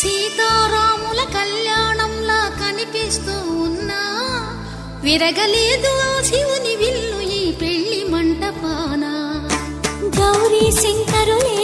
సీతారాముల కళ్యాణంలా కనిపిస్తూ ఉన్నా విరగలేదు ఆ శివుని విల్లు ఈ పెళ్లి మంటపాన. గౌరీ శంకరులే